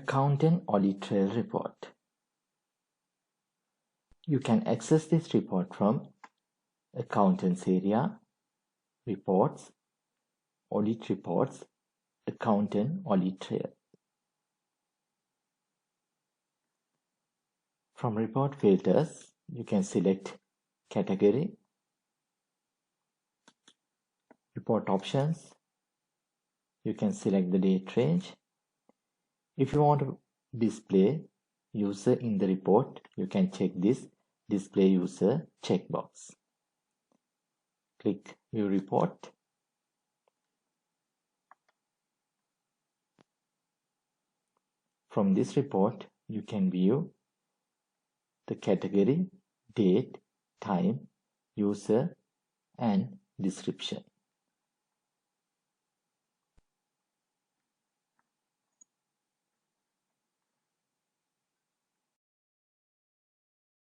Accountant Audit Trail Report. You can access this report from Accountants area, Reports, Audit Reports, Accountant Audit Trail. From Report Filters, you can select Category, Report Options. You can select the date range. If you want to display user in the report, you can check this Display User checkbox. Click View Report. From this report, you can view the category, date, time, user, and description.